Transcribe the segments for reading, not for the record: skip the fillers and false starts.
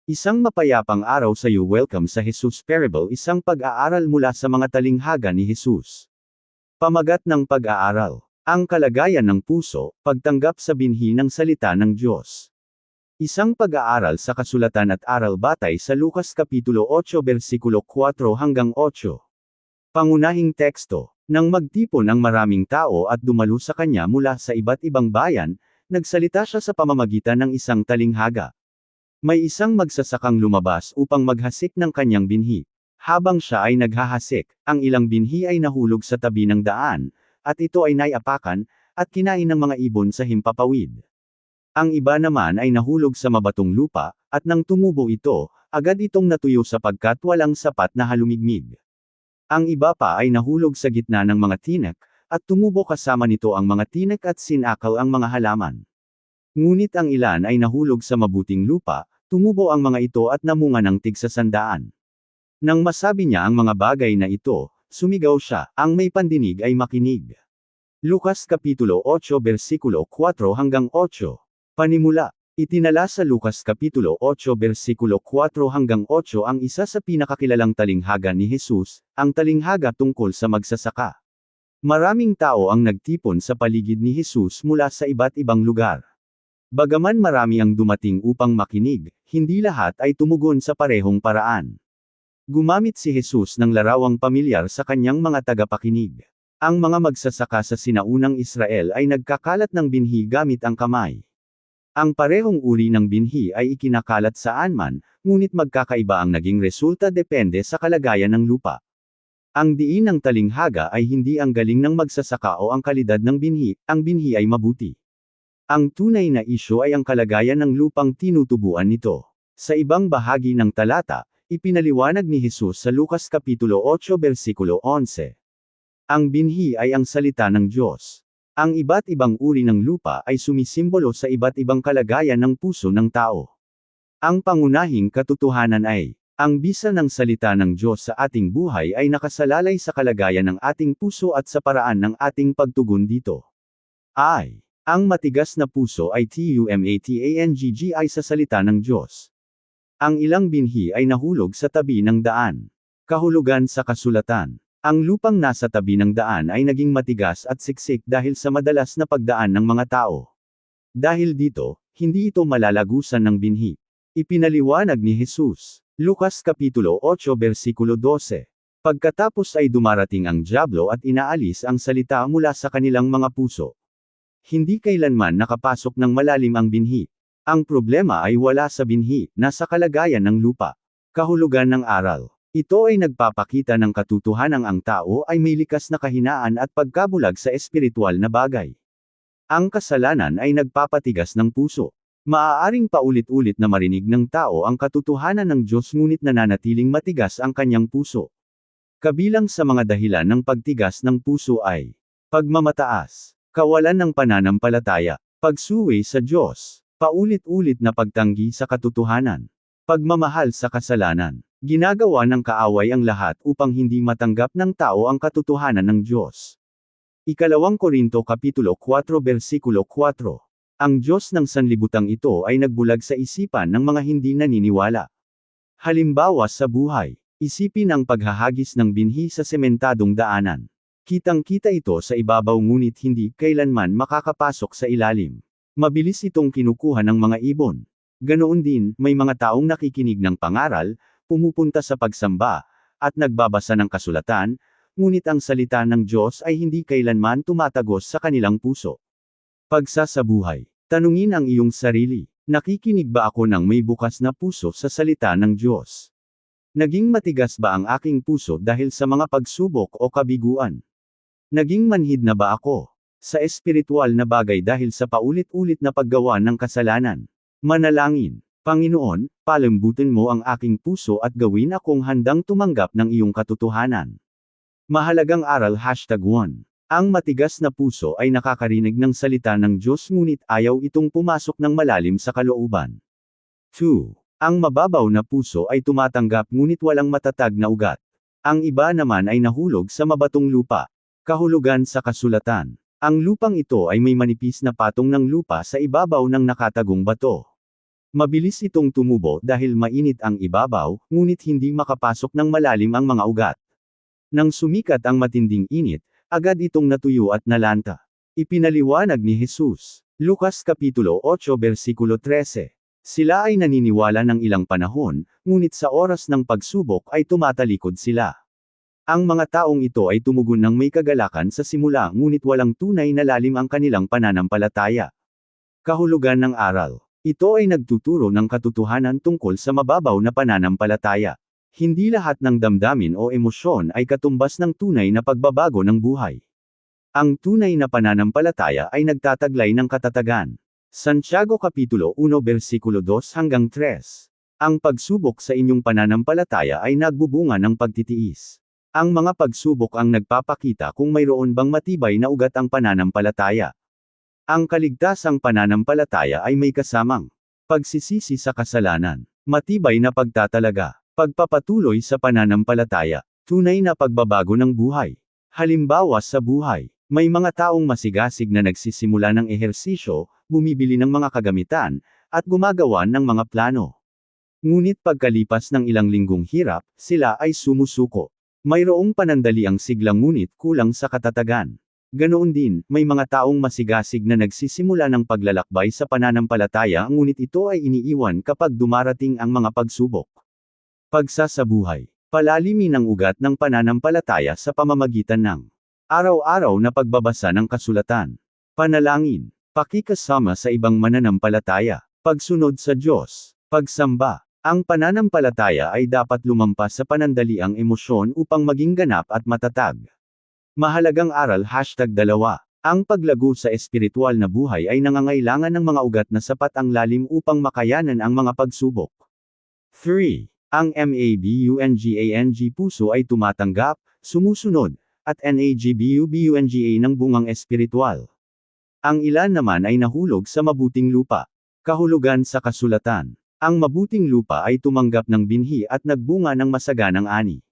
Isang mapayapang araw sa iyo. Welcome sa Jesus Parable, isang pag-aaral mula sa mga talinghaga ni Jesus. Pamagat ng pag-aaral: ang kalagayan ng puso, pagtanggap sa binhi ng salita ng Diyos. Isang pag-aaral sa kasulatan at aral batay sa Lucas Kapitulo 8 versikulo 4 hanggang 8. Pangunahing teksto: nang magtipon ang maraming tao at dumalo sa kanya mula sa iba't ibang bayan, nagsalita siya sa pamamagitan ng isang talinghaga. May isang magsasakang lumabas upang maghasik ng kanyang binhi. Habang siya ay naghahasik, ang ilang binhi ay nahulog sa tabi ng daan, at ito ay naiapakan, at kinain ng mga ibon sa himpapawid. Ang iba naman ay nahulog sa mabatong lupa, at nang tumubo ito, agad itong natuyo sapagkat walang sapat na halumigmig. Ang iba pa ay nahulog sa gitna ng mga tinek, at tumubo kasama nito ang mga tinek at sinakal ang mga halaman. Ngunit ang ilan ay nahulog sa mabuting lupa, tumubo ang mga ito at namunga ng tig-100. Nang masabi niya ang mga bagay na ito, sumigaw siya, ang may pandinig ay makinig. Lucas Kapitulo 8 versikulo 4 hanggang 8. Panimula. Itinala sa Lucas Kapitulo 8 versikulo 4 hanggang 8 ang isa sa pinakakilalang talinghaga ni Jesus, ang talinghaga tungkol sa magsasaka. Maraming tao ang nagtipon sa paligid ni Jesus mula sa iba't ibang lugar. Bagaman marami ang dumating upang makinig, hindi lahat ay tumugon sa parehong paraan. Gumamit si Jesus ng larawang pamilyar sa kanyang mga tagapakinig. Ang mga magsasaka sa sinaunang Israel ay nagkakalat ng binhi gamit ang kamay. Ang parehong uri ng binhi ay ikinakalat saan man, ngunit magkakaiba ang naging resulta depende sa kalagayan ng lupa. Ang diin ng talinghaga ay hindi ang galing ng magsasaka o ang kalidad ng binhi, ang binhi ay mabuti. Ang tunay na isyu ay ang kalagayan ng lupang tinutubuan nito. Sa ibang bahagi ng talata, ipinaliwanag ni Jesus sa Lucas Kapitulo 8 versikulo 11. Ang binhi ay ang salita ng Diyos. Ang iba't ibang uri ng lupa ay sumisimbolo sa iba't ibang kalagayan ng puso ng tao. Ang pangunahing katotohanan ay, ang bisa ng salita ng Diyos sa ating buhay ay nakasalalay sa kalagayan ng ating puso at sa paraan ng ating pagtugon dito. Ang matigas na puso ay tumatanggi sa salita ng Diyos. Ang ilang binhi ay nahulog sa tabi ng daan. Kahulugan sa kasulatan. Ang lupang nasa tabi ng daan ay naging matigas at siksik dahil sa madalas na pagdaan ng mga tao. Dahil dito, hindi ito malalagusan ng binhi. Ipinaliwanag ni Jesus. Lucas Kapitulo 8 versikulo 12. Pagkatapos ay dumarating ang dyablo at inaalis ang salita mula sa kanilang mga puso. Hindi kailanman nakapasok ng malalim ang binhi. Ang problema ay wala sa binhi, nasa kalagayan ng lupa. Kahulugan ng aral. Ito ay nagpapakita ng katotohanang ang tao ay may likas na kahinaan at pagkabulag sa espiritual na bagay. Ang kasalanan ay nagpapatigas ng puso. Maaaring paulit-ulit na marinig ng tao ang katotohanan ng Diyos ngunit nananatiling matigas ang kanyang puso. Kabilang sa mga dahilan ng pagtigas ng puso ay pagmamataas, kawalan ng pananampalataya, pagsuwi sa Diyos, paulit-ulit na pagtanggi sa katotohanan, pagmamahal sa kasalanan. Ginagawa ng kaaway ang lahat upang hindi matanggap ng tao ang katotohanan ng Diyos. Ikalawang Korinto Kapitulo 4 versikulo 4. Ang Diyos ng sanlibutang ito ay nagbulag sa isipan ng mga hindi naniniwala. Halimbawa sa buhay, isipin ang paghahagis ng binhi sa sementadong daanan. Kitang-kita ito sa ibabaw ngunit hindi kailanman makakapasok sa ilalim. Mabilis itong kinukuha ng mga ibon. Ganoon din, may mga taong nakikinig ng pangaral, pumupunta sa pagsamba, at nagbabasa ng kasulatan, ngunit ang salita ng Diyos ay hindi kailanman tumatagos sa kanilang puso. Pagsasabuhay. Tanungin ang iyong sarili, nakikinig ba ako ng may bukas na puso sa salita ng Diyos? Naging matigas ba ang aking puso dahil sa mga pagsubok o kabiguan? Naging manhid na ba ako sa espiritual na bagay dahil sa paulit-ulit na paggawa ng kasalanan? Manalangin. Panginoon, palambutin mo ang aking puso at gawin akong handang tumanggap ng iyong katotohanan. Mahalagang aral #1. Ang matigas na puso ay nakakarinig ng salita ng Diyos ngunit ayaw itong pumasok ng malalim sa kalooban. 2. Ang mababaw na puso ay tumatanggap ngunit walang matatag na ugat. Ang iba naman ay nahulog sa mabatong lupa. Kahulugan sa kasulatan. Ang lupang ito ay may manipis na patong ng lupa sa ibabaw ng nakatagong bato. Mabilis itong tumubo dahil mainit ang ibabaw, ngunit hindi makapasok ng malalim ang mga ugat. Nang sumikat ang matinding init, agad itong natuyo at nalanta. Ipinaliwanag ni Jesus. Lucas Kapitulo 8 versikulo 13. Sila ay naniniwala ng ilang panahon, ngunit sa oras ng pagsubok ay tumatalikod sila. Ang mga taong ito ay tumugon ng may kagalakan sa simula ngunit walang tunay na lalim ang kanilang pananampalataya. Kahulugan ng aral. Ito ay nagtuturo ng katotohanan tungkol sa mababaw na pananampalataya. Hindi lahat ng damdamin o emosyon ay katumbas ng tunay na pagbabago ng buhay. Ang tunay na pananampalataya ay nagtataglay ng katatagan. Santiago Kapitulo 1 versikulo 2 hanggang 3. Ang pagsubok sa inyong pananampalataya ay nagbubunga ng pagtitiis. Ang mga pagsubok ang nagpapakita kung mayroon bang matibay na ugat ang pananampalataya. Ang kaligtasang pananampalataya ay may kasamang pagsisisi sa kasalanan, matibay na pagtatalaga, pagpapatuloy sa pananampalataya, tunay na pagbabago ng buhay. Halimbawa sa buhay, may mga taong masigasig na nagsisimula ng ehersisyo, bumibili ng mga kagamitan, at gumagawa ng mga plano. Ngunit pagkalipas ng ilang linggong hirap, sila ay sumusuko. Mayroong panandaliang sigla ngunit kulang sa katatagan. Ganoon din, may mga taong masigasig na nagsisimula ng paglalakbay sa pananampalataya ngunit ito ay iniiwan kapag dumarating ang mga pagsubok. Pagsasabuhay. Palalimin ang ugat ng pananampalataya sa pamamagitan ng araw-araw na pagbabasa ng kasulatan. Panalangin. Pakikasama sa ibang mananampalataya. Pagsunod sa Diyos. Pagsamba. Ang pananampalataya ay dapat lumampas sa panandaliang emosyon upang maging ganap at matatag. Mahalagang aral #2. Ang paglago sa espiritual na buhay ay nangangailangan ng mga ugat na sapat ang lalim upang makayanan ang mga pagsubok. 3. Ang MABUNGANG puso ay tumatanggap, sumusunod, at NAGBUBUNGA ng bungang espiritual. Ang ilan naman ay nahulog sa mabuting lupa. Kahulugan sa kasulatan. Ang mabuting lupa ay tumanggap ng binhi at nagbunga ng masaganang ani.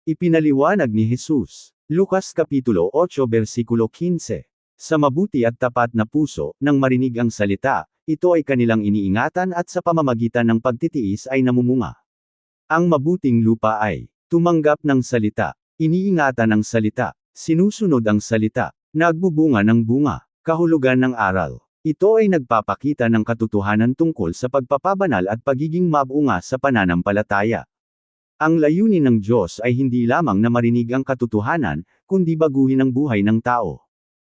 Ipinaliwanag ni Jesus. Lucas Kapitulo 8 versikulo 15. Sa mabuti at tapat na puso, nang marinig ang salita, ito ay kanilang iniingatan at sa pamamagitan ng pagtitiis ay namumunga. Ang mabuting lupa ay tumanggap ng salita, iniingatan ang salita, sinusunod ang salita, nagbubunga ng bunga. Kahulugan ng aral. Ito ay nagpapakita ng katotohanan tungkol sa pagpapabanal at pagiging mabunga sa pananampalataya. Ang layunin ng Diyos ay hindi lamang na marinig ang katotohanan, kundi baguhin ang buhay ng tao.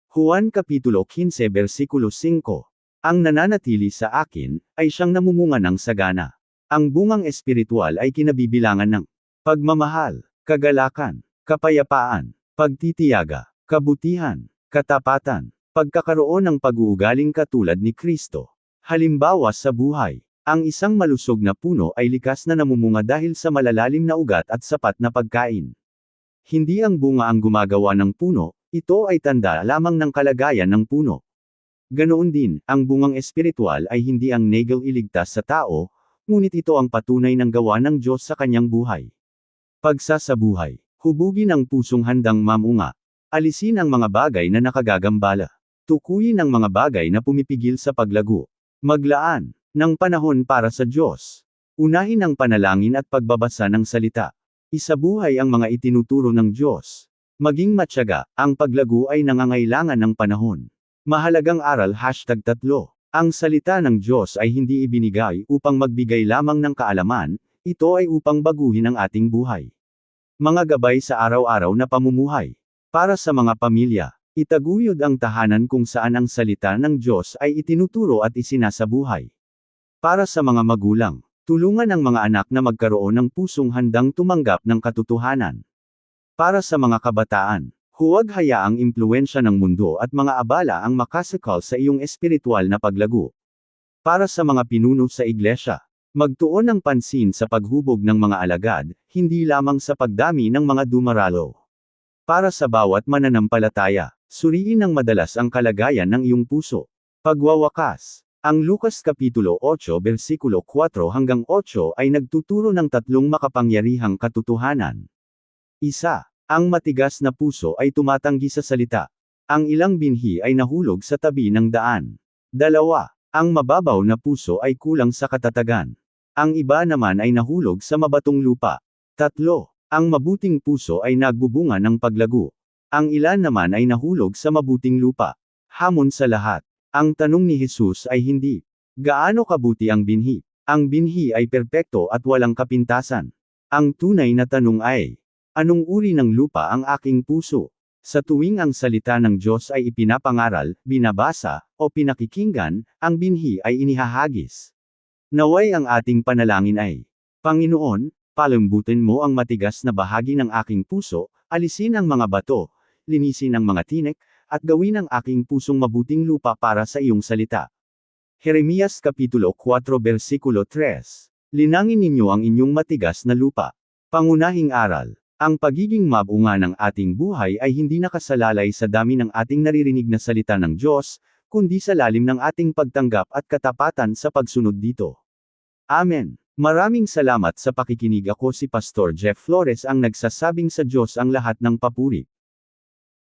Juan Kapitulo 15 versikulo 5. Ang nananatili sa akin, ay siyang namumunga ng sagana. Ang bungang espiritual ay kinabibilangan ng pagmamahal, kagalakan, kapayapaan, pagtitiyaga, kabutihan, katapatan, pagkakaroon ng pag-uugaling katulad ni Kristo. Halimbawa sa buhay. Ang isang malusog na puno ay likas na namumunga dahil sa malalalim na ugat at sapat na pagkain. Hindi ang bunga ang gumagawa ng puno, ito ay tanda lamang ng kalagayan ng puno. Ganoon din, ang bungang espiritual ay hindi ang negel iligtas sa tao, ngunit ito ang patunay ng gawa ng Diyos sa kanyang buhay. Pagsasabuhay. Hubugin ang pusong handang mamunga. Alisin ang mga bagay na nakagagambala. Tukuyin ang mga bagay na pumipigil sa paglago. Maglaan ng panahon para sa Diyos. Unahin ang panalangin at pagbabasa ng salita. Isabuhay ang mga itinuturo ng Diyos. Maging matyaga, ang paglago ay nangangailangan ng panahon. Mahalagang aral #3. Ang salita ng Diyos ay hindi ibinigay upang magbigay lamang ng kaalaman, ito ay upang baguhin ang ating buhay. Mga gabay sa araw-araw na pamumuhay. Para sa mga pamilya, itaguyod ang tahanan kung saan ang salita ng Diyos ay itinuturo at isinasabuhay. Para sa mga magulang, tulungan ang mga anak na magkaroon ng pusong handang tumanggap ng katotohanan. Para sa mga kabataan, huwag hayaang impluwensya ng mundo at mga abala ang makasakal sa iyong espiritual na paglago. Para sa mga pinuno sa iglesia, magtuon ng pansin sa paghubog ng mga alagad, hindi lamang sa pagdami ng mga dumaralo. Para sa bawat mananampalataya, suriin ng madalas ang kalagayan ng iyong puso. Pagwawakas. Ang Lucas Kapitulo 8 versikulo 4 hanggang 8 ay nagtuturo ng tatlong makapangyarihang katotohanan. 1. Ang matigas na puso ay tumatanggi sa salita. Ang ilang binhi ay nahulog sa tabi ng daan. 2. Ang mababaw na puso ay kulang sa katatagan. Ang iba naman ay nahulog sa mabatong lupa. 3. Ang mabuting puso ay nagbubunga ng paglago. Ang ilan naman ay nahulog sa mabuting lupa. Hamon sa lahat. Ang tanong ni Jesus ay hindi, gaano kabuti ang binhi? Ang binhi ay perpekto at walang kapintasan. Ang tunay na tanong ay, anong uri ng lupa ang aking puso? Sa tuwing ang salita ng Diyos ay ipinapangaral, binabasa, o pinakikinggan, ang binhi ay inihahagis. Naway ang ating panalangin ay, Panginoon, palambutin mo ang matigas na bahagi ng aking puso, alisin ang mga bato, linisin ang mga tinik, at gawin ang aking pusong mabuting lupa para sa iyong salita. Jeremias Kapitulo 4 Versikulo 3. Linangin ninyo ang inyong matigas na lupa. Pangunahing aral. Ang pagiging mabunga ng ating buhay ay hindi nakasalalay sa dami ng ating naririnig na salita ng Diyos, kundi sa lalim ng ating pagtanggap at katapatan sa pagsunod dito. Amen. Maraming salamat sa pakikinig. Ako si Pastor Jeff Flores ang nagsasabing sa Diyos ang lahat ng papuri.